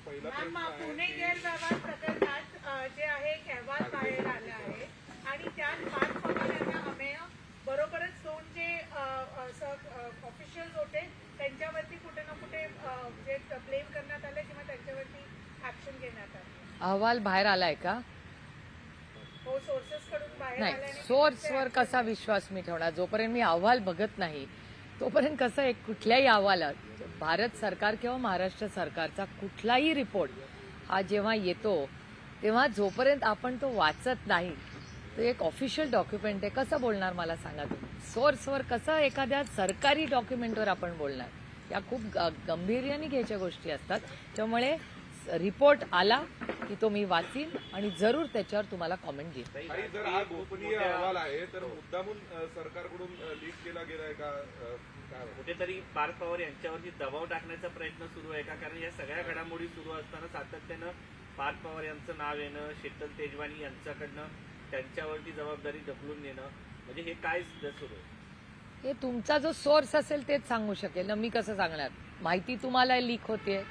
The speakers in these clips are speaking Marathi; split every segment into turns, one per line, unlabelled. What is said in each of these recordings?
पहिला
मॅम,
प्रश्न
पुणे
आहे
गैरव्यवहार प्रकरणात जे आहे एक अहवाल बाहेर आला आहे आणि त्यात पार्थ पवार यांना अमेय बरोबरच दोन जे ऑफिशियल्स होते त्यांच्यावरती कुठे ना कुठे जे ब्लेम करण्यात आले किंवा त्यांच्यावरती ऍक्शन घेण्यात आली.
अहवाल बाहेर आलाय का?
हो, सोर्सेस कडून बाहेर
नाही,
आल्याने
सोर्सवर कसा विश्वास मी ठेवणार? जोपर्यंत मी अहवाल बघत नाही तोपर्यंत कसं एक कुठल्याही अहवालात भारत सरकार किंवा महाराष्ट्र सरकारचा कुठलाही रिपोर्ट हा जेव्हा येतो तेव्हा जोपर्यंत आपण तो वाचत नाही तो एक ऑफिशियल डॉक्युमेंट आहे, कसं बोलणार मला सांगा तुम्ही? सोर्सवर कसं एखाद्या सरकारी डॉक्युमेंटवर आपण बोलणार? या खूप गंभीर्याने घ्यायच्या गोष्टी असतात. त्यामुळे रिपोर्ट आला की तो मी वाचीन आणि जरूर त्याच्यावर तुम्हाला कॉमेंट देईन.
आणि जर हा गोपनीय अहवाल आहे तर मुद्दामून सरकारकडून लीक केला गेलाय का? काय
कुठेतरी पार्थ पवार यांच्यावरती दबाव टाकण्याचा प्रयत्न सुरू आहे का? कारण या सगळ्या घडामोडी सुरू असताना सातत्यानं पार्थ पवार यांचं नाव येणं, शीतल तेजवानी यांच्याकडनं त्यांच्यावरती जबाबदारी ढकलून नेणं, म्हणजे हे काय सुरू आहे?
हे तुमचा जो सोर्स असेल तेच सांगू शकेल ना, मी कसं सांगणार? माहिती तुम्हाला लीक होते,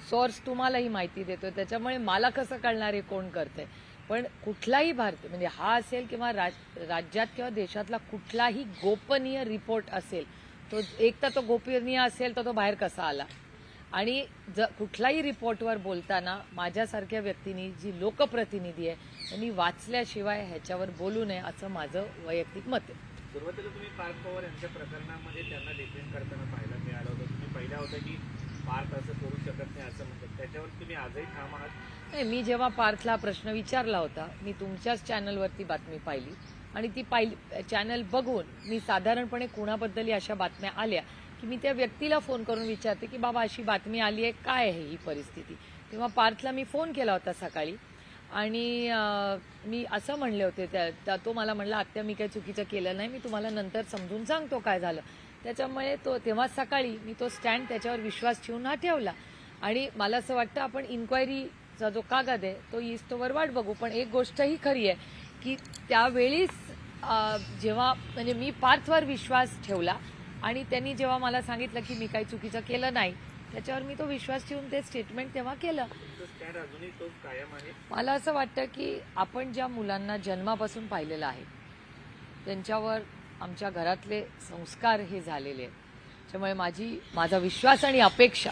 सोर्स तुम्हालाही माहिती देतोय, त्याच्यामुळे मला कसं कळणार आहे कोण करतंय? पण कुठलाही भारतीय म्हणजे हा असेल किंवा राज्यात किंवा देशातला कुठलाही गोपनीय रिपोर्ट असेल तो एक तर तो गोपनीय असेल तर तो बाहेर कसा आला? आणि कुठलाही रिपोर्टवर बोलताना माझ्यासारख्या व्यक्तींनी जी लोकप्रतिनिधी आहे त्यांनी वाचल्याशिवाय ह्याच्यावर बोलू नये असं माझं वैयक्तिक मत आहे.
सुरुवातीला तुम्ही पार्थ पवार यांच्या प्रकरणामध्ये त्यांना डिफेंड करताना पाहायला मिळालं होतं. तुम्ही पहिल्या होतं की पार्थ असं करू शकत नाही असं म्हणतात, त्याच्यावर तुम्ही आजही ठाम आहात?
नाही, मी जेव्हा पार्थला प्रश्न विचारला होता मी तुमच्याच चॅनलवरती बातमी पाहिली आणि ती चॅनल बघून मी साधारणपणे कुणाबद्दल अशा बातम्या आल्या की मी त्या व्यक्तीला फोन करून विचारते की बाबा अशी बातमी आली आहे, काय आहे ही परिस्थिती? तेव्हा पार्थला मी फोन केला होता सकाळी आणि मी असं म्हणले होते तो मला म्हणला आत्या मी काही चुकीचं केलं नाही, मी तुम्हाला नंतर समजून सांगतो काय झालं. त्याच्यामुळे तेव्हा सकाळी मी तो स्टँड त्याच्यावर विश्वास ठेवून हा ठेवला आणि मला असं वाटतं आपण इन्क्वायरीचा जो कागद आहे तो इस्तोवर वाट बघू. पण एक गोष्टही खरी आहे की त्यावेळीच जेव्हा म्हणजे मी पार्थवर विश्वास ठेवला आणि त्यांनी जेव्हा मला सांगितलं की मी काही चुकीचं केलं नाही त्याच्यावर मी तो विश्वास ठेवून ते स्टेटमेंट तेव्हा केलं.
स्टँड अजूनही तो कायम आहे.
मला असं वाटतं की आपण ज्या मुलांना जन्मापासून पाहिलेलं आहे त्यांच्यावर आमच्या घरातले संस्कार हे झालेले आहेत. त्यामुळे माझा विश्वास आणि अपेक्षा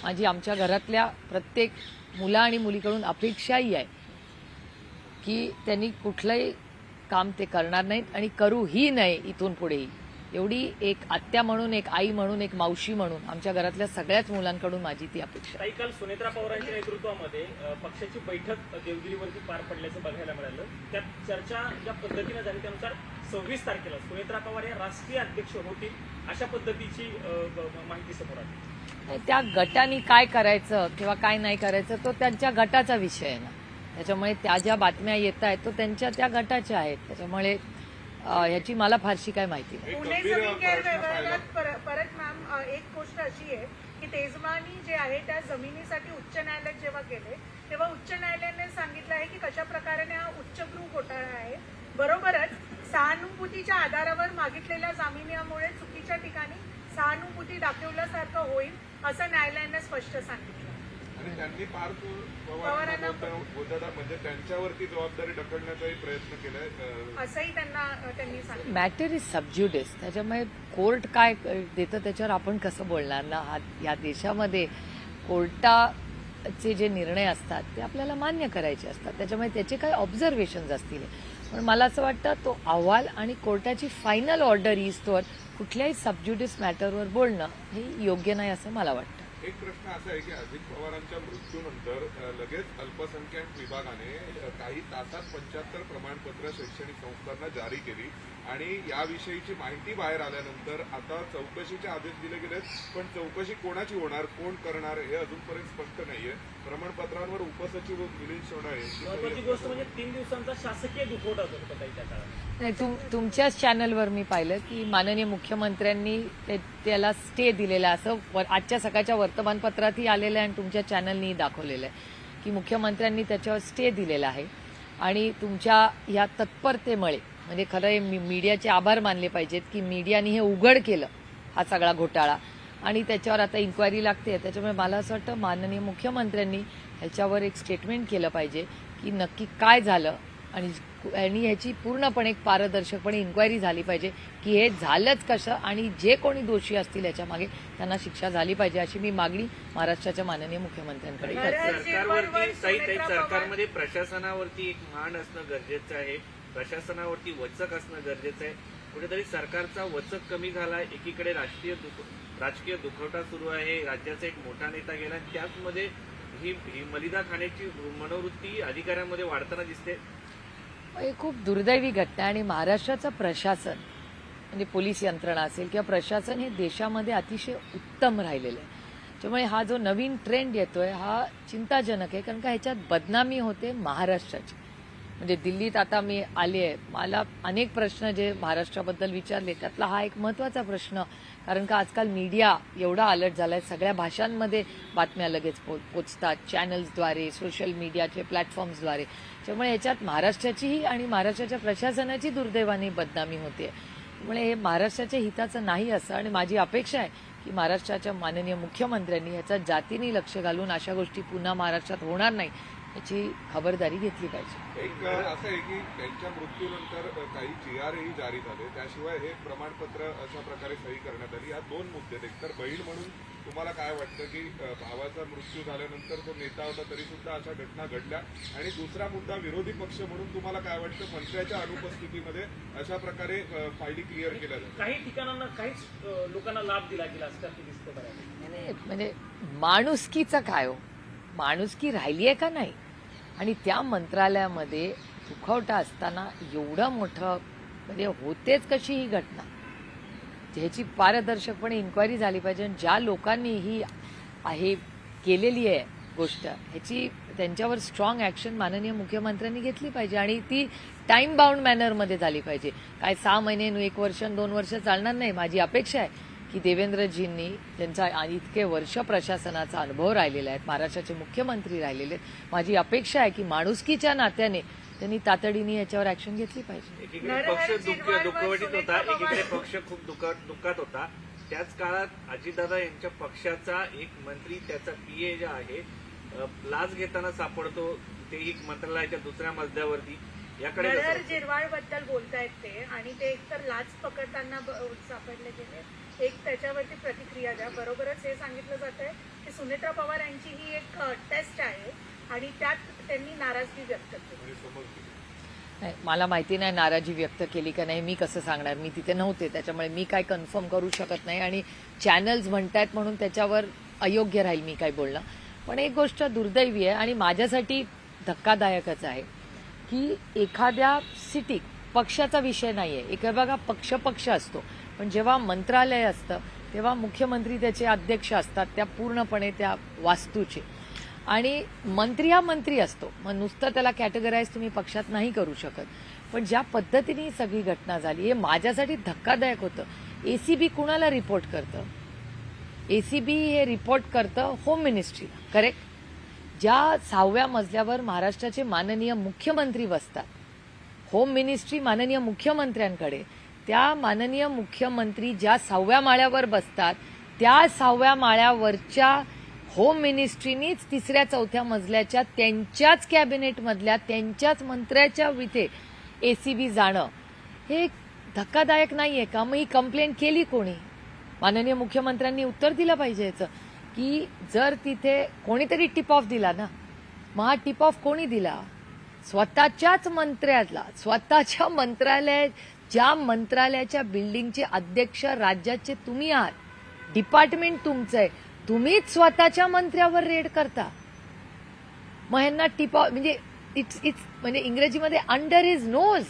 माझी आमच्या घरातल्या प्रत्येक मुला आणि मुलीकडून अपेक्षाही आहे की त्यांनी कुठलंही काम ते करणार नाहीत आणि करूही नाही इथून पुढेही. एवढी एक आत्या म्हणून, एक आई म्हणून, एक मावशी म्हणून आमच्या घरातल्या सगळ्याच मुलांकडून माझी ती अपेक्षा.
काही काल सुनेत्रा पवारांच्या नेतृत्वामध्ये पक्षाची बैठक देवगिरीवरती पार पडल्याचं बघायला मिळालं. त्यात चर्चा ज्या पद्धतीने झाली त्यानुसार 26 तारखेला सुनेत्रा पवार या राष्ट्रीय अध्यक्ष होतील अशा पद्धतीची माहिती समोर आली.
त्या गटाने काय करायचं किंवा काय नाही करायचं तो त्यांच्या गटाचा विषय आहे ना. त्याच्यामुळे त्या ज्या बातम्या येत आहेत तो त्यांच्या त्या गटाच्या आहेत. त्याच्यामुळे ह्याची मला फारशी काय माहिती नाही.
पुणे जमीन गैरव्यवहारात परत मॅम एक गोष्ट अशी आहे की तेजवानी जे आहे त्या जमिनीसाठी उच्च न्यायालयात जेव्हा गेले तेव्हा उच्च न्यायालयाने सांगितलं आहे की कशा प्रकारे हा उच्चभ्रू घोटाळा आहे. बरोबरच सहानुभूतीच्या आधारावर मागितलेल्या जामिनामुळे चुकीच्या ठिकाणी सहानुभूती दाखवल्यासारखं होईल असं न्यायालयाने स्पष्ट सांगितलं.
आणि त्यांनी पार्थ पवारांना म्हणजे त्यांच्यावरती जबाबदारी ढकलण्याचाही प्रयत्न केलाय
असंही त्यांनी सांगितलं.
Matter is sub judice. त्याच्यामुळे कोर्ट काय देतं त्याच्यावर आपण कसं बोलणार ना. या देशामध्ये कोर्टाचे जे निर्णय असतात ते आपल्याला मान्य करायचे असतात. त्याच्यामुळे त्याचे काही ऑब्झर्वेशन्स असतील. पण मला असं वाटतं तो अहवाल आणि कोर्टाची फायनल ऑर्डर इजतोवर कुठल्याही सबज्युडिस मॅटरवर बोलणं हे योग्य नाही असं मला वाटतं.
एक प्रश्न असा आहे की अजित पवारांच्या मृत्यूनंतर लगेच अल्पसंख्याक विभागाने काही तासात 75 प्रमाणपत्र शैक्षणिक संस्थांना जारी केली आणि याविषयीची माहिती बाहेर आल्यानंतर आता चौकशीचे आदेश दिले गेलेत. पण चौकशी कोणाची होणार, कोण करणार हे अजूनपर्यंत स्पष्ट नाहीये. प्रमाणपत्रांवर उपसचिव मिलिंद सोनाळे
महत्वाची गोष्ट म्हणजे 3 दिवसांचा शासकीय दुखवटा होता काही त्या काळात.
नाही, तुमच्याच चॅनलवर मी पाहिलं की माननीय मुख्यमंत्र्यांनी त्याला स्टे दिलेला असं आजच्या सकाळच्या वर्तमानपत्रातही आलेलं आहे आणि तुमच्या चॅनलनी दाखवलेलं आहे की मुख्यमंत्र्यांनी त्याच्यावर स्टे दिलेला आहे. आणि तुमच्या या तत्परतेमुळे म्हणजे खरं मीडियाचे आभार मानले पाहिजेत की मीडियाने हे उघड केलं हा सगळा घोटाळा आणि त्याच्यावर आता इन्क्वायरी लागते. त्याच्यामुळे मला असं वाटतं माननीय मुख्यमंत्र्यांनी ह्याच्यावर एक स्टेटमेंट केलं पाहिजे की नक्की काय झालं आणि ह्याची पूर्णपणे पारदर्शकपणे इन्क्वायरी झाली पाहिजे की हे झालंच कसं आणि जे कोणी दोषी असतील याच्या मागे त्यांना शिक्षा झाली पाहिजे, अशी मी मागणी महाराष्ट्राच्या माननीय मुख्यमंत्र्यांकडे करते.
सरकारमध्ये प्रशासनावरती एक मान असणं गरजेचं आहे, प्रशासनावरती वचक असणं गरजेचं आहे. कुठेतरी सरकारचा वचक कमी झाला. एकीकडे राजकीय दुखवटा सुरू आहे, राज्याचा एक मोठा नेता गेला, त्याचमध्ये ही मलिदा खाण्याची मनोवृत्ती अधिकाऱ्यांमध्ये वाढताना दिसते.
हे खूप दुर्दैवी घटना आहे आणि महाराष्ट्राचं प्रशासन म्हणजे पोलीस यंत्रणा असेल किंवा प्रशासन हे देशामध्ये अतिशय उत्तम राहिलेलं आहे. त्यामुळे हा जो नवीन ट्रेंड येतोय हा चिंताजनक आहे, कारण का ह्याच्यात बदनामी होते महाराष्ट्राची. म्हणजे दिल्लीत आता मी आले आहे, मला अनेक प्रश्न जे महाराष्ट्राबद्दल विचारले त्यातला हा एक महत्त्वाचा प्रश्न, कारण का आजकाल मीडिया एवढा अलर्ट झाला आहे, सगळ्या भाषांमध्ये बातम्या लगेच पोचतात, चॅनल्सद्वारे, सोशल मीडियाचे प्लॅटफॉर्म्सद्वारे. त्यामुळे ह्याच्यात महाराष्ट्राचीही आणि महाराष्ट्राच्या प्रशासनाची दुर्दैवाने बदनामी होते. त्यामुळे हे महाराष्ट्राच्या हिताचं नाही असं, आणि माझी अपेक्षा आहे की महाराष्ट्राच्या माननीय मुख्यमंत्र्यांनी ह्याचा जातीने लक्ष घालून अशा गोष्टी पुन्हा महाराष्ट्रात होणार नाही याची खबरदारी घेतली पाहिजे.
एक असं आहे की त्यांच्या मृत्यूनंतर काही GRही जारी झाले, त्याशिवाय हे प्रमाणपत्र अशा प्रकारे सही करण्यात आली. या दोन मुद्दे आहेत. एक तर बहीण म्हणून तुम्हाला काय वाटतं की भावाचा मृत्यू झाल्यानंतर तो नेता होता तरी सुद्धा अशा घटना घडल्या, आणि दुसरा मुद्दा विरोधी पक्ष म्हणून तुम्हाला काय वाटतं मंत्र्याच्या अनुपस्थितीमध्ये अशा प्रकारे फायली क्लिअर केल्या जातात.
काही ठिकाणांना काहीच लोकांना लाभ दिला गेला असं दिसतं बऱ्यापैकी.
नाही, म्हणजे माणुसकीचं काय हो, माणुसकी राहिली आहे का नाही. आणि त्या मंत्रालयामध्ये दुखवटा असताना एवढं मोठं म्हणजे होतेच कशी ही घटना, ह्याची पारदर्शकपणे इन्क्वायरी झाली पाहिजे. आणि ज्या लोकांनी ही आहे केलेली आहे गोष्ट, ह्याची त्यांच्यावर स्ट्रॉंग ॲक्शन माननीय मुख्यमंत्र्यांनी घेतली पाहिजे आणि ती टाईम बाउंड मॅनरमध्ये झाली पाहिजे. काय 6 महिने 1 वर्ष 2 वर्ष चालणार नाही. माझी अपेक्षा आहे की देवेंद्रजींनी त्यांचा इतके वर्ष प्रशासनाचा अनुभव राहिलेला आहे, महाराष्ट्राचे मुख्यमंत्री राहिलेले आहेत, माझी अपेक्षा आहे की माणुसकीच्या नात्याने त्यांनी तातडीने याच्यावर ऍक्शन घेतली पाहिजे.
एकीकडे पक्ष दुःखवटीत होता, एकीकडे पक्ष खूप दुःखात होता. त्याच काळात अजितदादा यांच्या पक्षाचा एक मंत्री, त्याचा PA जे आहे, लाच घेताना सापडतो, तेही मंत्रालयाच्या दुसऱ्या मजल्यावरती. याकडे
जिरवाळ बद्दल बोलतायत ते, आणि ते एकतर लाच पकडताना सापडले गेले, एक त्याच्यावरती प्रतिक्रिया द्या. बरोबरच हे सांगितलं जात आहे की सुनेत्रा पवार यांची ही एक टेस्ट आहे आणि त्यात त्यांनी नाराजगी व्यक्त केली.
नाही, मला माहिती नाही नाराजी व्यक्त केली का नाही, मी कसं सांगणार, मी तिथे नव्हते, त्याच्यामुळे मी काय कन्फर्म करू शकत नाही. आणि चॅनल्स म्हणतायत म्हणून त्याच्यावर अयोग्य राहील मी काय बोलणं. पण एक गोष्ट दुर्दैवी आहे आणि माझ्यासाठी धक्कादायकच आहे की एखाद्या सिटीत पक्षाचा विषय नाहीये, एक बघा पक्ष असतो, पण जेव्हा मंत्रालय असतं तेव्हा मुख्यमंत्री त्याचे अध्यक्ष असतात त्या पूर्णपणे त्या वास्तूचे, आणि मंत्री हा मंत्री असतो, मग नुसतं त्याला कॅटेगराईज तुम्ही पक्षात नाही करू शकत. पण ज्या पद्धतीने ही सगळी घटना झाली हे माझ्यासाठी धक्कादायक होतं. ACB कुणाला रिपोर्ट करतं? ACB हे रिपोर्ट करतं होम मिनिस्ट्रीला, करेक्ट? ज्या 6व्या मजल्यावर महाराष्ट्राचे माननीय मुख्यमंत्री बसतात, होम मिनिस्ट्री माननीय मुख्यमंत्र्यांकडे, त्या माननीय मुख्यमंत्री ज्या 6व्या माळ्यावर बसतात त्या 6व्या माळ्यावरच्या होम मिनिस्ट्रीनीच 3ऱ्या 4थ्या मजल्याच्या त्यांच्याच कॅबिनेटमधल्या त्यांच्याच मंत्र्याच्या इथे ACB जाणं हे धक्कादायक नाहीये का? मग ही कंप्लेंट केली कोणी? माननीय मुख्यमंत्र्यांनी उत्तर दिलं पाहिजे याचं की जर तिथे कोणीतरी टिप ऑफ दिला ना, मग हा टिप ऑफ कोणी दिला? स्वतःच्याच मंत्र्याला, स्वतःच्या मंत्रालयात, ज्या मंत्रालयाच्या बिल्डिंगचे अध्यक्ष राज्याचे तुम्ही आहात, डिपार्टमेंट तुमचं आहे, तुम्हीच स्वतःच्या मंत्र्यावर रेड करता. मग ह्यांना टिप ऑफ म्हणजे इट्स म्हणजे इंग्रजीमध्ये अंडर हिज नोज.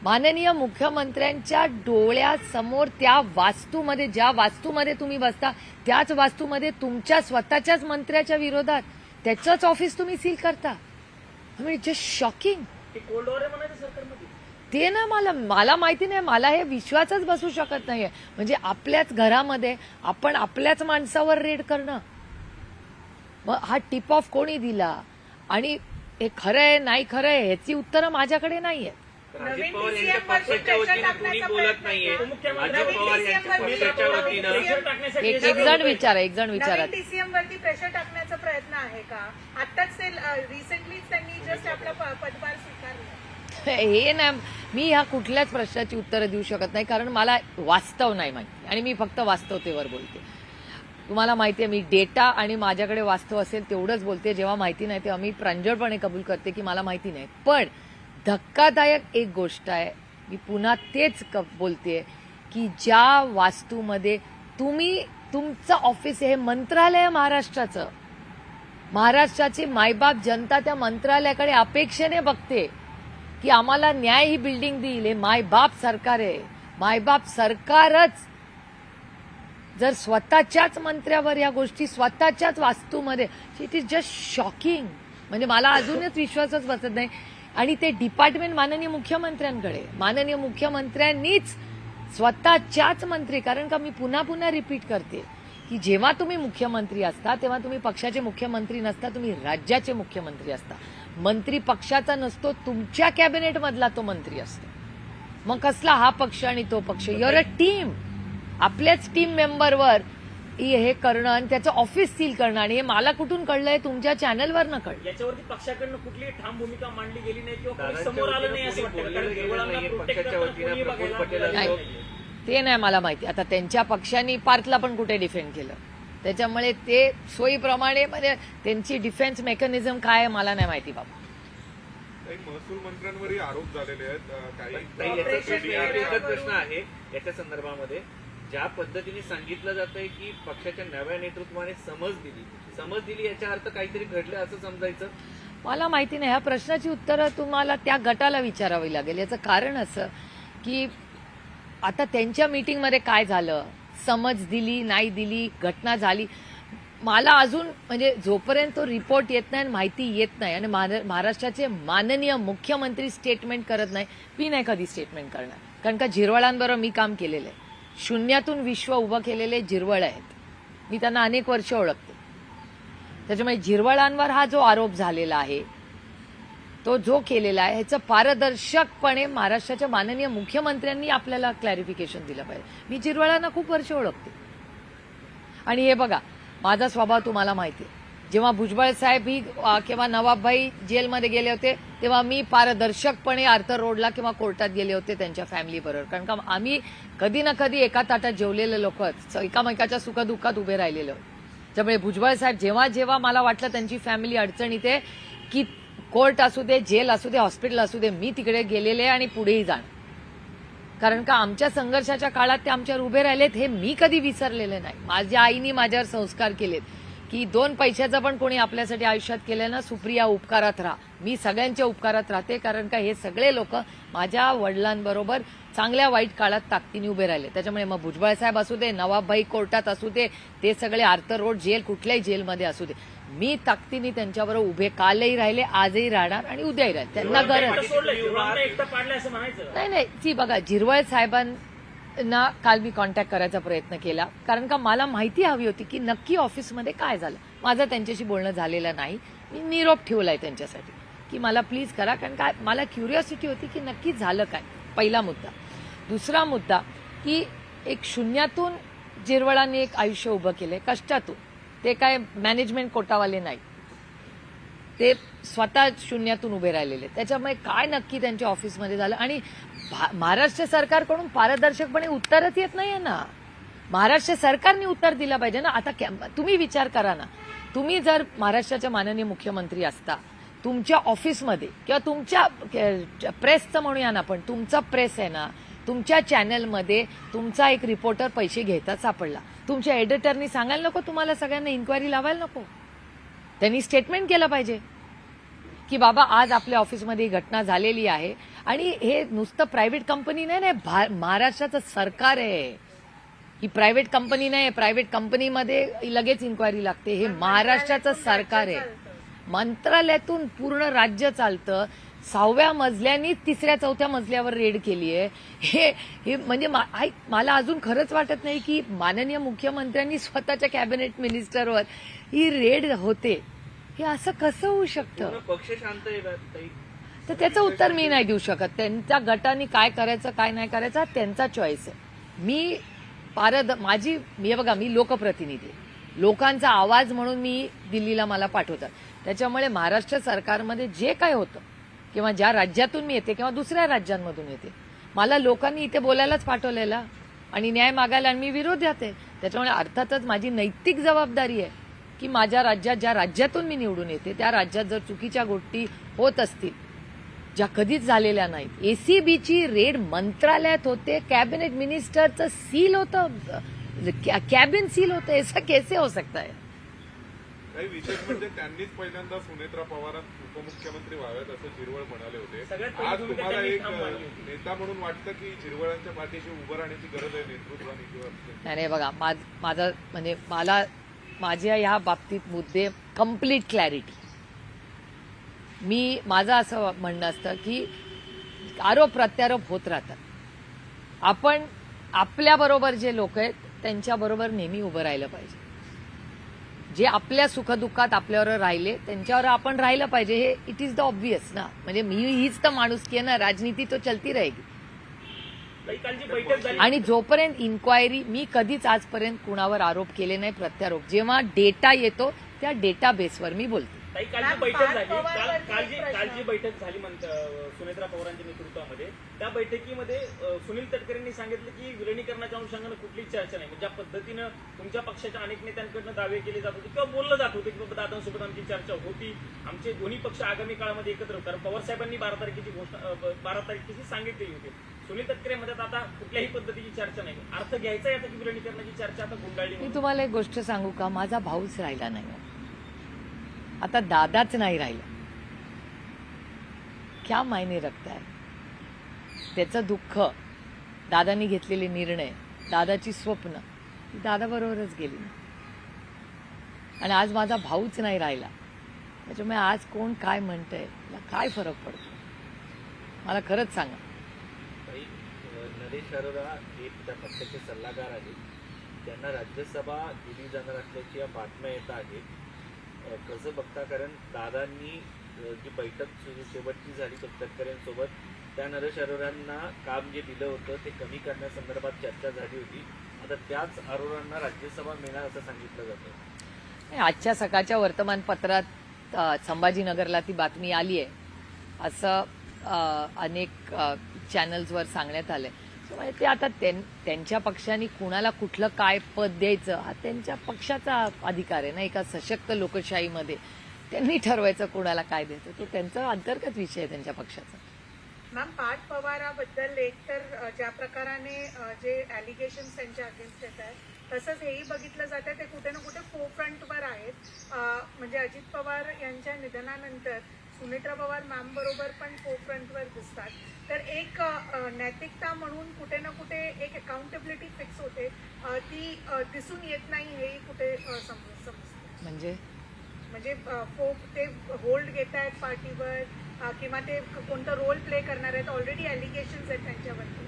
माननीय मुख्यमंत्र्यांच्या डोळ्यासमोर त्या वास्तूमध्ये, ज्या वास्तूमध्ये तुम्ही बसता त्याच वास्तूमध्ये तुमच्या स्वतःच्याच मंत्र्याच्या विरोधात त्याचंच ऑफिस तुम्ही सील करता. म्हणजे जस्ट शॉकिंग.
कोल्ड वॉर आहे म्हणायचं सरकारमध्ये
ते ना, मला माहिती नाही, मला हे विश्वासच बसू शकत नाहीये. म्हणजे आपल्याच घरामध्ये आपण आपल्याच माणसावर रेड करणं, मग हा टिप ऑफ कोणी दिला आणि हे खरं आहे नाही खरं आहे ह्याची उत्तरं माझ्याकडे नाहीये.
अजित
नवीन
पवार
TCM
यांच्या
वरती
पक्षाच्या
pressure
वतीने कुणी
टाकण्याचा
बोलत
प्रयत्न
नाहीये.
केला.
मुख्यमंत्री
अजित पवार
नवीन
यांच्या
TCM वरती
पक्षाच्या
pressure
वतीनं
प्रेशर टाकण्यासाठी
एक जण विचारा
नवीन TCM वरती प्रेशर टाकण्याचा प्रयत्न आहे का? आताच ते रिसेंटलीच त्यांनी जस्ट आपला पदभार स्वीकारला.
हे नाही, मी ह्या कुठल्याच प्रश्नाची उत्तरं देऊ शकत नाही, कारण मला वास्तव नाही माहिती आणि मी फक्त वास्तवतेवर बोलते. तुम्हाला माहिती आहे, मी डेटा आणि माझ्याकडे वास्तव असेल तेवढंच बोलते. जेव्हा माहिती नाही तेव्हा मी प्रांजळपणे कबूल करते की मला माहिती नाही. पण धक्कादायक एक गोष्ट आहे, मी पुन्हा तेच बोलते की ज्या वास्तूमध्ये तुमचं ऑफिस हे मंत्रालय आहे महाराष्ट्राचं, महाराष्ट्राची मायबाप जनता त्या मंत्रालयाकडे अपेक्षेने बघते की आम्हाला न्याय ही बिल्डिंग देईल. हे मायबाप सरकार आहे. मायबाप सरकारच जर स्वतःच्याच मंत्र्यावर या गोष्टी स्वतःच्याच वास्तूमध्ये, इट इज जस्ट शॉकिंग. म्हणजे मला अजूनच विश्वासच बसत नाही. आणि ते डिपार्टमेंट माननीय मुख्यमंत्र्यांकडे, माननीय मुख्यमंत्र्यांनीच स्वतःच्याच मंत्री, कारण का मी पुन्हा पुन्हा रिपीट करते की जेव्हा तुम्ही मुख्यमंत्री असता तेव्हा तुम्ही पक्षाचे मुख्यमंत्री नसता, तुम्ही राज्याचे मुख्यमंत्री असता. मंत्री पक्षाचा नसतो, तुमच्या कॅबिनेटमधला तो मंत्री असतो. मग कसला हा पक्ष आणि तो पक्ष? Your a team. आपल्याच टीम मेंबरवर हे करणं आणि त्याचं ऑफिस सील करणं, आणि हे मला कुठून कळलंय? तुमच्या चॅनलवर न कळलं.
याच्यावरती पक्षाकडनं कुठलीही ठाम भूमिका मांडली गेली नाही किंवा कोणी
दादांच्या
समोर आलं नाही
वतीनं
असं
कोणी
वाटतं.
बोललेलं
कारण
गेलं
हिरवळांना
नाहीये
protect
पक्षाच्या
करताना
वतीनं.
कोणी
प्रफुल्ल
बघायला
पटेल
मिळालं
नाही.
नाहीये.
ते नाही मला माहिती. आता त्यांच्या पक्षांनी पार्थला पण कुठे डिफेंड केलं, त्याच्यामुळे ते सोयीप्रमाणे म्हणजे त्यांची डिफेन्स मेकॅनिझम काय आहे मला नाही माहिती बाबा.
काही महसूल मंत्र्यांवरही आरोप झालेले आहेत.
नाही,
काही
याचा
ऑपरेशन
प्रश्न
बिहार
एकच
वरून-
प्रश्न आहे याच्या संदर्भामध्ये. ज्या पद्धतीने सांगितलं जातंय की पक्षाच्या नव्या नेतृत्वाने समज दिली याचा अर्थ काहीतरी घडलं असं समजायचं.
मला माहिती नाही. ह्या प्रश्नाची उत्तरं तुम्हाला त्या गटाला विचारावी लागेल. याचं कारण असं की आता त्यांच्या मीटिंगमध्ये काय झालं, समज दिली नाही दिली, घटना झाली, मला अजून म्हणजे जोपर्यंत तो रिपोर्ट येत नाही, माहिती येत नाही आणि महाराष्ट्राचे माननीय मुख्यमंत्री स्टेटमेंट करत नाही, मी नाही कधी स्टेटमेंट करणार. कारण का झिरवळांबरोबर मी काम केलेलं आहे. शून्यातून विश्व उभं केलेले झिरवळ आहेत. मी त्यांना अनेक वर्ष ओळखते. त्याच्यामुळे झिरवळांवर हा जो आरोप झालेला आहे, तो जो केलेला आहे, ह्याचं पारदर्शकपणे महाराष्ट्राच्या माननीय मुख्यमंत्र्यांनी आपल्याला क्लॅरिफिकेशन दिलं पाहिजे. मी झिरवळांना खूप वर्ष ओळखते. आणि हे बघा, माझा स्वभाव तुम्हाला माहिती आहे. जेव्हा भुजबळ साहेब ही किंवा नवाबभाई जेलमध्ये गेले होते तेव्हा मी पारदर्शकपणे आर्थर रोडला किंवा कोर्टात गेले होते त्यांच्या फॅमिलीबरोबर. कारण का आम्ही कधी ना कधी एका ताटात जेवलेले लोक, एकामेकाच्या सुखदुःखात उभे राहिलेलो. त्यामुळे भुजबळ साहेब जेव्हा जेव्हा मला वाटलं त्यांची फॅमिली अडचणीत आहे, की कोर्ट असू दे, जेल असू दे, हॉस्पिटल असू दे, मी तिकडे गेलेले आणि पुढेही जाणार. कारण का आमच्या संघर्षाच्या काळात ते आमच्यावर उभे राहिलेत, हे मी कधी विसरलेले नाही. माझ्या आईनी माझ्यावर संस्कार केलेत की 2 पैशाचं पण कोणी आपल्यासाठी आयुष्यात केलं ना, सुप्रिया उपकारात राहा. मी सगळ्यांच्या उपकारात राहते, कारण का हे सगळे लोक माझ्या वडिलांबरोबर चांगल्या वाईट काळात ताकदीने उभे राहिले. त्याच्यामुळे मग भुजबळ साहेब असू दे, नवाबभाई कोर्टात असू दे, ते सगळे आर्थर रोड जेल, कुठल्याही जेलमध्ये असू दे, मी ताकदीने त्यांच्याबरोबर उभे कालही राहिले, आजही राहणार आणि उद्याही राहील. त्यांना गरज
सोडलं, हिरवळांना एकटं पाडलं असं म्हणायचं.
नाही. ती बघा, झिरवळ साहेबांना काल मी कॉन्टॅक्ट करायचा प्रयत्न केला, कारण का मला माहिती हवी होती की नक्की ऑफिसमध्ये काय झालं. माझं त्यांच्याशी बोलणं झालेलं नाही. मी निरोप ठेवलाय त्यांच्यासाठी की मला प्लीज करा, कारण का मला क्युरिओसिटी होती की नक्की झालं काय. पहिला मुद्दा. दुसरा मुद्दा की एक शून्यातून झिरवळांनी एक आयुष्य उभं केलंय, कष्टातून. ते काय मॅनेजमेंट कोटावाले नाही, ते स्वतः शून्यातून उभे राहिलेले. त्याच्यामुळे काय नक्की त्यांच्या ऑफिसमध्ये झालं. आणि महाराष्ट्र सरकारकडून पारदर्शकपणे उत्तरच येत नाहीये ना. महाराष्ट्र सरकारने उत्तर दिलं पाहिजे ना. आता तुम्ही विचार करा ना, तुम्ही जर महाराष्ट्राच्या माननीय मुख्यमंत्री असता, तुमच्या ऑफिसमध्ये किंवा तुमच्या प्रेसचं म्हणूया ना, पण तुमचा प्रेस आहे ना, तुमच्या चॅनलमध्ये तुमचा एक रिपोर्टर पैसे घेता सापडला, तुमच्या एडिटरनी सांगायला नको तुम्हाला सगळ्यांना इन्क्वायरी लावायला नको. त्यांनी स्टेटमेंट केलं पाहिजे की बाबा आज आपल्या ऑफिसमध्ये ही घटना झालेली आहे. आणि हे नुसतं प्रायव्हेट कंपनी नाही, महाराष्ट्राचं सरकार आहे. ही प्रायव्हेट कंपनी नाही. प्रायव्हेट कंपनीमध्ये लगेच इन्क्वायरी लागते. हे महाराष्ट्राचं सरकार आहे. मंत्रालयातून पूर्ण राज्य चालतं. 6व्या मजल्यानी 3ऱ्या-4थ्या मजल्यावर रेड केली आहे. हे म्हणजे मला अजून खरंच वाटत नाही की माननीय मुख्यमंत्र्यांनी स्वतःच्या कॅबिनेट मिनिस्टरवर ही रेड होते. हे असं कसं होऊ शकतं?
पक्ष शांत आहे का ताई?
तर त्याचं उत्तर मी नाही देऊ शकत. त्यांच्या गटाने काय करायचं काय नाही करायचं हा त्यांचा चॉईस आहे. मी हे बघा, मी लोकप्रतिनिधी आहे. लोकांचा आवाज म्हणून मी दिल्लीला मला पाठवतात. त्याच्यामुळे महाराष्ट्र सरकारमध्ये जे काय होतं किंवा ज्या राज्यातून मी येते किंवा दुसऱ्या राज्यांमधून येते, मला लोकांनी इथे बोलायलाच पाठवलेला आणि न्याय मागायला, आणि मी विरोधात आहे. त्याच्यामुळे अर्थातच माझी नैतिक जबाबदारी आहे की माझ्या राज्यात, ज्या राज्यातून मी निवडून येते त्या राज्यात जर चुकीच्या गोष्टी होत असतील ज्या कधीच झालेल्या नाहीत. एसीबीची रेड मंत्रालयात होते, कॅबिनेट मिनिस्टरचं सील होतं, कॅबिन सील होतं. ऐसा कैसे हो सकता है?
काही विशेष म्हणजे त्यांनीच पहिल्यांदा सुनेत्रा पवार उपमुख्यमंत्री व्हाव्यात असं झिरवळ म्हणाले होते.
सगळ्यात पहिली
आज
भूमिका
तुम्हाला
त्यांनी
एक
ठाम मांडली होती.
नेता म्हणून वाटतं की झिरवळांच्या पाठीशी उभं राहण्याची गरज आहे नेतृत्वाने किंवा
नाही बघा, माझं म्हणजे माझ्या ह्या बाबतीत मुद्दे कम्प्लीट क्लॅरिटी. माझं असं म्हणणं असतं की आरोप प्रत्यारोप होत राहतात. आपण आपल्याबरोबर जे लोक आहेत त्यांच्याबरोबर नेहमी उभं राहिलं पाहिजे. जे आपल्या सुखदुःखात आपल्यावर राहिले त्यांच्यावर आपण राहिलं पाहिजे. हे इट इज द ऑब्व्हियस ना. म्हणजे हीच तर माणुसकी आहे ना. राजनीती तो चलती रहेगी.
काल जी बैठक झाली
आणि जोपर्यंत इन्क्वायरी, मी कधीच आजपर्यंत कुणावर आरोप केले नाही, प्रत्यारोप. जेव्हा डेटा येतो त्या डेटा बेसवर मी बोलते.
ताई, काल जी बैठक झाली काल जी बैठक झाली सुनेत्रा पवारांच्या नेतृत्वामध्ये, त्या बैठकीमध्ये सुनील तटकरेंनी सांगितलं की विलिनीकरणाच्या अनुषंगानं कुठलीच चर्चा नाही. ज्या पद्धतीनं तुमच्या पक्षाच्या अनेक नेत्यांकडनं दावे केले जात होते किंवा बोललं जात होते की बाबा दादांसोबत आमची चर्चा होती, आमचे दोन्ही पक्ष आगामी काळामध्ये एकत्र होतात. कारण पवार साहेबांनी 12 तारखेची सांगितलेली होती. सुनील तटकरे म्हणतात आता कुठल्याही पद्धतीची चर्चा नाही. अर्थ घ्यायचा याचा की विलिनीकरणाची चर्चा आता गुंडाळली.
मी तुम्हाला एक गोष्ट सांगू का? माझा भाऊच राहिला नाही, आता दादाच नाही राहिला. क्या मायने रखता है? त्याचं दुःख, दादांनी घेतलेले निर्णय, दादाची स्वप्न दादा बरोबरच गेली. आणि आज माझा भाऊच नाही राहिला. त्याच्यामुळे आज कोण काय म्हणतंय मला काय फरक पडतो? मला खरंच सांगा.
नरेश अरोरा हे त्या पक्षाचे सल्लागार आहेत. त्यांना राज्यसभा दिली जाणार असल्याची बातम्या येत आहेत. कसं बघता? कारण दादांनी जी बैठक शेवटची झाली तटकरेंसोबत, त्या नरेश अरोरांना काम जे दिलं होतं ते कमी करण्यासंदर्भात चर्चा झाली होती. आता त्याच अरोरांना राज्यसभा मिळणार असं सांगितलं जातं.
आजच्या सकाळच्या वर्तमानपत्रात संभाजीनगरला ती बातमी आली आहे असं अनेक चॅनल्सवर सांगण्यात आलंय. त्यामुळे ते आता त्यांच्या पक्षाने कुणाला कुठलं काय पद द्यायचं हा त्यांच्या पक्षाचा अधिकार आहे ना. एका सशक्त लोकशाहीमध्ये त्यांनी ठरवायचं कुणाला काय द्यायचं. तो त्यांचा अंतर्गत विषय आहे त्यांच्या पक्षाचा.
मॅम, पार्थ पवाराबद्दल एकतर ज्या प्रकाराने जे ॲलिगेशन्स त्यांच्या अगेन्स्ट येत आहेत तसंच हेही बघितलं जातं ते कुठे ना कुठे फोरफ्रंटवर आहेत. म्हणजे अजित पवार यांच्या निधनानंतर सुनेत्रा पवार मॅम बरोबर पण फोरफ्रंटवर दिसतात. तर एक नैतिकता म्हणून कुठे ना कुठे एक अकाउंटेबिलिटी फिक्स होते, ती दिसून येत नाही हेही कुठे समजतं. म्हणजे ते होल्ड घेत आहेत पार्टीवर किंवा ते कोणता रोल प्ले करणार आहेत. ऑलरेडी ॲलिगेशन्स आहेत त्यांच्यावरती.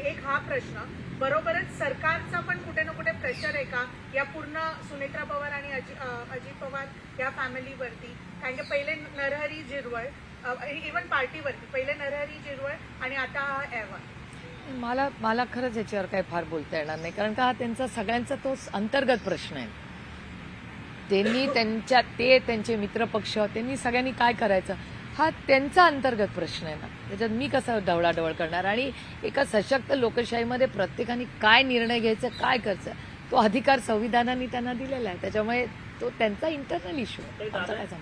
एक हा प्रश्न. बरोबरच सरकारचा पण कुठे ना कुठे प्रेशर आहे का या पूर्ण सुनेत्रा पवार आणि अजित पवार या फॅमिलीवरती? कारण की पहिले नरहरी झिरवळ, इव्हन पार्टीवरती पहिले नरहरी झिरवळ आणि आता हा अहवाल.
मला खरंच याच्यावर काही फार बोलता येणार नाही, कारण का हा त्यांचा सगळ्यांचा तो अंतर्गत प्रश्न आहे. त्यांचे मित्रपक्ष त्यांनी सगळ्यांनी काय करायचं हा त्यांचा अंतर्गत प्रश्न आहे ना. त्याच्यात मी कसं ढवळाढवळ करणार? आणि एका सशक्त लोकशाहीमध्ये प्रत्येकाने काय निर्णय घ्यायचा, काय करायचं, तो अधिकार संविधानाने त्यांना दिलेला आहे. त्याच्यामुळे तो त्यांचा इंटरनल इश्यू आहे.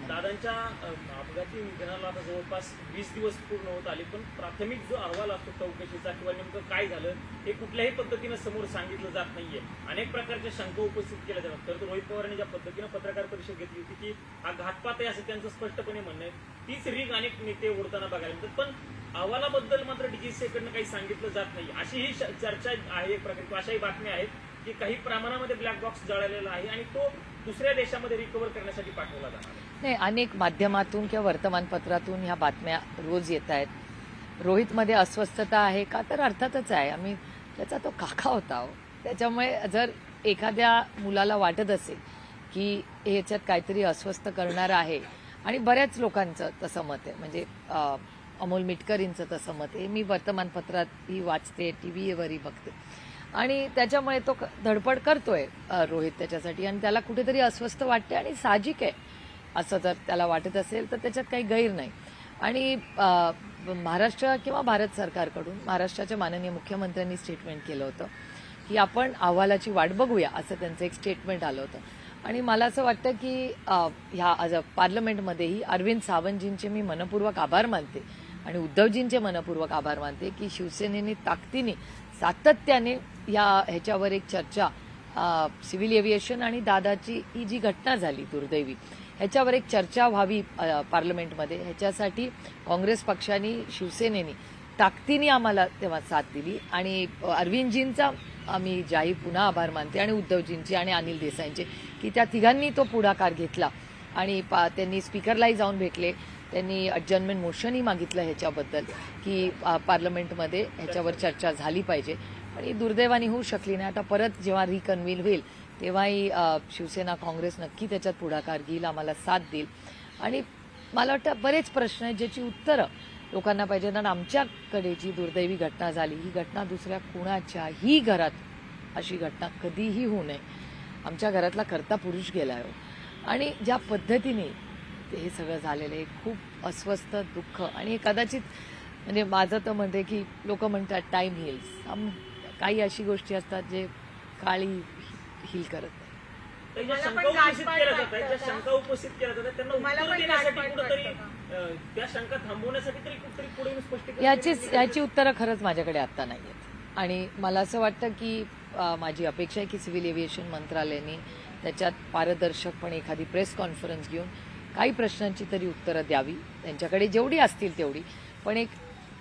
दादांच्या अपघाती निधनाला आता जवळपास 20 दिवस पूर्ण होत आले, पण प्राथमिक जो अहवाल असतो चौकशीचा किंवा नेमकं काय झालं हे कुठल्याही पद्धतीनं समोर सांगितलं जात नाहीये. अनेक प्रकारच्या शंका उपस्थित केल्या जातात. तर रोहित पवारांनी ज्या पद्धतीनं पत्रकार परिषद घेतली होती की हा घातपात आहे असं त्यांचं स्पष्टपणे म्हणणं आहे. तीच रीग अनेक नेते ओढताना बघायला मिळतात. पण अहवालाबद्दल मात्र डीजीसीकडनं काही सांगितलं जात नाही अशी ही चर्चा आहे. एक प्रकारे अशाही बातम्या आहेत की काही प्रमाणामध्ये ब्लॅक बॉक्स जळालेला आहे आणि तो दुसऱ्या देशामध्ये रिकव्हर करण्यासाठी पाठवला जाणार
नाही. अनेक माध्यमातून किंवा वर्तमानपत्रातून ह्या बातम्या रोज येत आहेत. रोहितमध्ये अस्वस्थता आहे का? तर अर्थातच आहे. आम्ही त्याचा तो काका होता. त्याच्यामुळे जर एखाद्या मुलाला वाटत असेल की ह्याच्यात काहीतरी अस्वस्थ करणारं आहे, आणि बऱ्याच लोकांचं तसं मत आहे, म्हणजे अमोल मिटकरींचं तसं मत आहे. मी वर्तमानपत्रातही वाचते, टीव्हीवरही बघते आणि त्याच्यामुळे तो धडपड करतोय रोहित त्याच्यासाठी आणि त्याला कुठेतरी अस्वस्थ वाटते आणि साहजिक आहे. असं जर त्याला वाटत असेल तर त्याच्यात काही गैर नाही. आणि महाराष्ट्र किंवा भारत सरकारकडून महाराष्ट्राच्या माननीय मुख्यमंत्र्यांनी स्टेटमेंट केलं होतं की आपण अहवालाची वाट बघूया, असं त्यांचं एक स्टेटमेंट आलं होतं. आणि मला असं वाटतं की ह्या पार्लमेंटमध्येही अरविंद सावंतजींचे मी मनपूर्वक आभार मानते आणि उद्धवजींचे मनपूर्वक आभार मानते की शिवसेनेने ताकदीने सातत्याने ह्याच्यावर एक चर्चा, सिव्हिल एव्हिएशन आणि दादाची ही जी घटना झाली दुर्दैवी, ह्याच्यावर एक चर्चा व्हावी पार्लमेंटमध्ये, ह्याच्यासाठी काँग्रेस पक्षाने, शिवसेनेने ताकदीने आम्हाला तेव्हा साथ दिली. आणि अरविंदजींचा आम्ही जाहीर पुन्हा आभार मानते आणि उद्धवजींचे आणि अनिल देसाईंचे की त्या तिघांनी तो पुढाकार घेतला आणि त्यांनी स्पीकरलाही जाऊन भेटले, त्यांनी अडजर्नमेंट मोशनही मागितलं ह्याच्याबद्दल की पार्लमेंटमध्ये ह्याच्यावर चर्चा झाली पाहिजे. आणि दुर्दैवाने होऊ शकली नाही. आता परत जेव्हा रिकन्व्हीन होईल तेव्हाही शिवसेना काँग्रेस नक्की त्याच्यात पुढाकार घेईल, आम्हाला साथ देईल. आणि मला वाटतं बरेच प्रश्न आहेत ज्याची उत्तरं लोकांना पाहिजे. कारण आमच्याकडे जी दुर्दैवी घटना झाली, ही घटना दुसऱ्या कुणाच्याही घरात अशी घटना कधीही होऊ नये. आमच्या घरातला करता पुरुष गेला आहे आणि ज्या पद्धतीने हे सगळं झालेलं आहे, खूप अस्वस्थ, दुःख. आणि कदाचित म्हणजे माझं तर म्हणते की लोक म्हणतात टाईम हिल्स, काही अशी गोष्टी असतात जे काळी हील करत नाही.
ज्या शंका उपस्थित केल्या जातात, ज्या शंका उपस्थित केल्या जातात त्यांना उत्तर देण्यासाठी कुठेतरी त्या शंका थांबवण्यासाठी तरी कुठेतरी पुढे स्पष्टीकरण
याची उत्तरं खरंच माझ्याकडे आत्ता नाही आहेत. आणि मला असं वाटतं की माझी अपेक्षा आहे की सिव्हिल एव्हिएशन मंत्रालयाने त्याच्यात पारदर्शकपणे एखादी प्रेस कॉन्फरन्स घेऊन काही प्रश्नांची तरी उत्तरं द्यावी, त्यांच्याकडे जेवढी असतील तेवढी, पण एक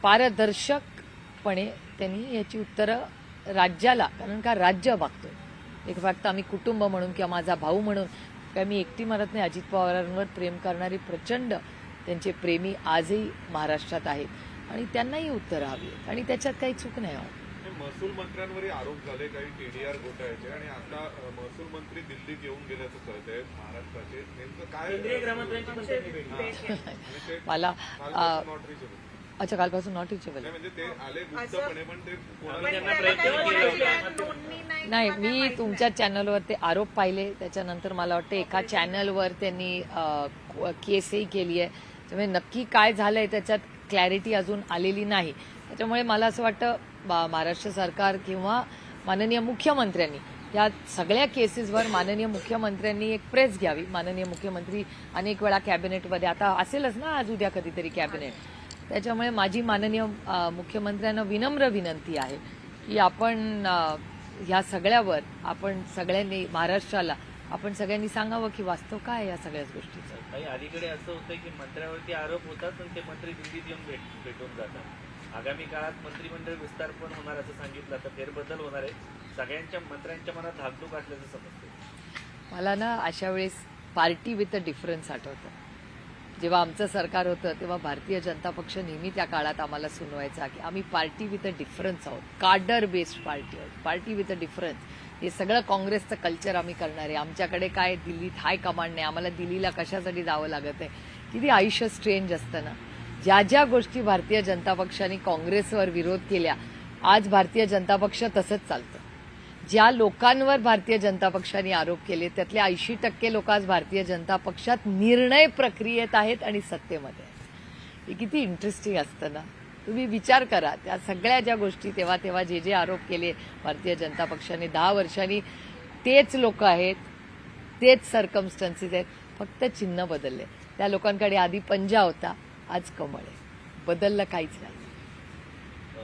पारदर्शकपणे त्यांनी याची उत्तरं राज्याला, कारण का राज्य बघतोय. एक फक्त आम्ही कुटुंब म्हणून किंवा माझा भाऊ म्हणून काय मी एकटी म्हणत नाही. अजित पवारांवर प्रेम करणारी प्रचंड त्यांचे प्रेमी आजही महाराष्ट्रात आहेत आणि त्यांनाही उत्तरं हवी आहेत आणि त्याच्यात काही चूक नाही.
महसूल मंत्र्यांवरही आरोप झाले काही टीडीआर घोटाळ्याचे आणि आता महसूल मंत्री दिल्लीत येऊन गेल्याचं कळत आहे महाराष्ट्राचे. नेमकं काय
केंद्रीय गृहमंत्र्यांची पण त्यांनी भेट घेतली.
मला
नॉट रिचेबल.
अच्छा, कालपासून नॉट रिचेबल
म्हणजे ते आले गुप्तपणे पण ते कोणाला
त्यांना प्रयत्न
नोंदणी
नाही. मी तुमच्या चॅनलवर ते आरोप पाहिले, त्याच्यानंतर मला वाटतं एका चॅनलवर त्यांनी केसही केली आहे. त्यामुळे नक्की काय झालंय त्याच्यात क्लॅरिटी अजून आलेली नाही. त्याच्यामुळे मला असं वाटतं महाराष्ट्र सरकार किंवा माननीय मुख्यमंत्र्यांनी या सगळ्या केसेसवर माननीय मुख्यमंत्र्यांनी एक प्रेस घ्यावी. माननीय मुख्यमंत्री अनेक वेळा कॅबिनेटमध्ये, आता असेलच ना आज उद्या कधीतरी कॅबिनेट, त्याच्यामुळे माझी माननीय मुख्यमंत्र्यांना विनम्र विनंती आहे की आपण ह्या सगळ्यावर आपण सगळ्यांनी, महाराष्ट्राला आपण सगळ्यांनी सांगावं की वास्तव काय आहे या सगळ्याच गोष्टीचं.
काही अलीकडे असं होतं की मंत्र्यावरती आरोप होतात पण ते मंत्री दिल्लीत येऊन भेटून जातात. आगामी काळात मंत्रिमंडळ विस्तार पण होणार असं सांगितलं, तर फेरबदल होणार आहे. सगळ्यांच्या मंत्र्यांच्या मनात धाकधूक असल्याचं समजतं.
मला ना अशा वेळेस पार्टी विथ अ डिफरन्स आठवतं. जेव्हा आमचं सरकार होतं तेव्हा भारतीय जनता पक्ष नेहमी त्या काळात आम्हाला सुनवायचा की आम्ही पार्टी विथ अ डिफरन्स आहोत, कार्डर बेस्ड पार्टी आहोत, पार्टी विथ अ डिफरन्स. हे सगळं काँग्रेसचं कल्चर आम्ही करणार आहे. आमच्याकडे काय दिल्लीत हाय कमांड नाही, आम्हाला दिल्लीला कशासाठी जावं लागत आहे. किती आयुष्य स्ट्रेंज असतं ना. ज्या ज्या गोष्टी भारतीय जनता पक्षाने काँग्रेसवर विरोध केल्या, आज भारतीय जनता पक्ष तसंच चालतं. ज्या लोकांवर भारतीय जनता पक्षाने आरोप केले त्यातले 80% लोक आज भारतीय जनता पक्षात निर्णय प्रक्रियेत आहेत आणि सत्तेमध्ये आहेत. हे किती इंटरेस्टिंग असतं ना. तुम्ही विचार करा, त्या सगळ्या ज्या गोष्टी तेव्हा जे आरोप केले भारतीय जनता पक्षाने 10 वर्षांनी, तेच लोक आहेत, तेच सर्कमस्टन्सेस आहेत, फक्त चिन्ह बदलले. त्या लोकांकडे आधी पंजा होता, आज कमळ आहे. बदललं काहीच नाही.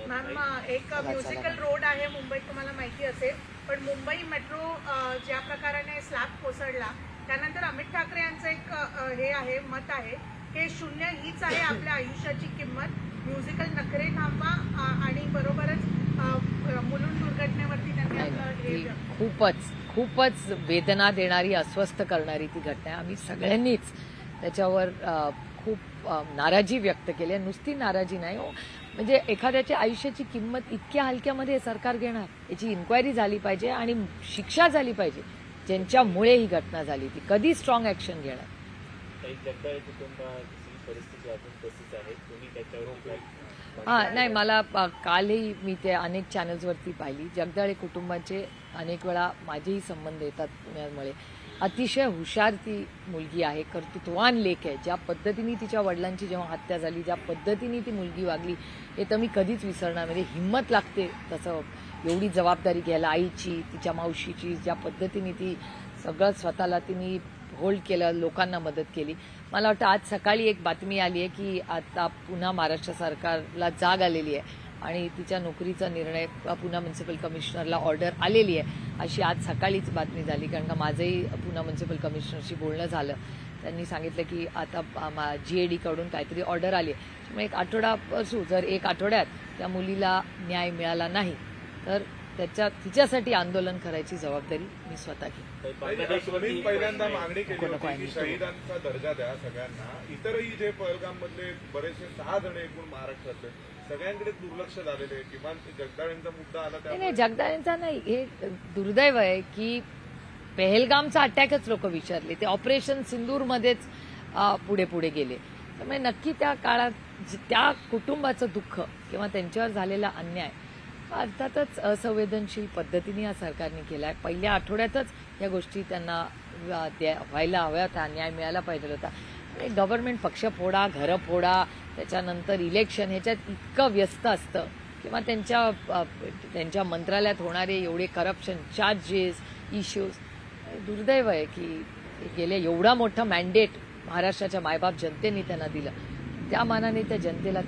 मॅम, एक म्युझिकल रोड आहे मुंबईत, तुम्हाला माहिती असेल, पण मुंबई मेट्रो ज्या प्रकाराने स्लॅब कोसळला त्यानंतर अमित ठाकरे यांचं एक हे आहे, मत आहे की 0 हीच आहे आपल्या आयुष्याची किंमत. म्युझिकल नखरे थांबवा आणि बरोबरच मुलुंड दुर्घटनेवरती त्यांनी आपलं हे
खूपच वेदना देणारी, अस्वस्थ करणारी ती घटना आहे. आम्ही सगळ्यांनीच त्याच्यावर खूप नाराजी व्यक्त केली आहे. नुसती नाराजी नाही हो, म्हणजे एखाद्याच्या आयुष्याची किंमत इतक्या हलक्यामध्ये सरकार घेणार, याची इन्क्वायरी झाली पाहिजे आणि शिक्षा झाली पाहिजे ज्यांच्यामुळे ही घटना झाली. ती कधी स्ट्रॉंग ऍक्शन घेणार.
काही जगदाळे कुटुंब परिस्थिती अजून तशीच आहे. तुम्ही त्याच्यावर
नाही मला कालही मी ते अनेक चॅनल्सवरती पाहिली. जगदाळे कुटुंबाचे अनेक वेळा माझेही संबंध येतात पुण्यामुळे. अतिशय हुशार ती मुलगी आहे, कर्तृत्वान लेक आहे. ज्या पद्धतीने तिच्या वडिलांची जेव्हा हत्या झाली, ज्या पद्धतीने ती मुलगी वागली हे तर मी कधीच विसरणार. म्हणजे हिंमत लागते तसं एवढी जबाबदारी घ्यायला, आईची, तिच्या मावशीची, ज्या पद्धतीने ती सगळं स्वतःला तिने होल्ड केलं, लोकांना मदत केली. मला वाटतं आज सकाळी एक बातमी आली आहे की आता पुन्हा महाराष्ट्र सरकारला जाग आलेली आहे आणि तिच्या नोकरीचा निर्णय पुन्हा म्युन्सिपल कमिशनरला ऑर्डर आलेली आहे अशी आज सकाळीच बातमी झाली. कारण का माझंही पुन्हा म्युन्सिपल कमिशनरशी बोलणं झालं. त्यांनी सांगितलं की आता GAD कडून काहीतरी ऑर्डर आली आहे. त्यामुळे एक आठवडा असू, जर एक आठवड्यात त्या मुलीला न्याय मिळाला नाही तर तिच्यासाठी आंदोलन करायची जबाबदारी मी स्वतः घेईन.
तुम्ही पहिल्यांदा मागणी केली होती की शहीदांचा दर्जा द्या सगळ्यांना. इतरही जे पहलगाम मधले बरेचसे 6 जण एकूण महाराष्ट्रातले सगळ्यांकडे दुर्लक्ष झालेले आहे. किमान जगदाळेंचा मुद्दा आला
नाही, जगदाळेंचा नाही. हे दुर्दैव आहे की पहलगामचा अटॅकच लोक विचारले, ते ऑपरेशन सिंदूरमध्येच पुढे पुढे गेले. त्यामुळे नक्की त्या काळात त्या कुटुंबाचं दुःख किंवा त्यांच्यावर झालेला अन्याय अर्थातच असंवेदनशील पद्धतीने या सरकारने केला आहे. पहिल्या आठवड्यातच या गोष्टी त्यांना व्हायला हव्या होत्या, न्याय मिळायला पाहिजे होता. गव्हर्नमेंट पक्ष फोडा, घरं फोडा, त्याच्यानंतर इलेक्शन ह्याच्यात इतकं व्यस्त असतं किंवा त्यांच्या मंत्रालयात होणारे एवढे करप्शन चार्जेस, इश्यूज. दुर्दैव आहे की गेले एवढा मोठा मॅन्डेट महाराष्ट्राच्या मायबाप जनतेने त्यांना दिलं. त्या मानाने त्या जनतेला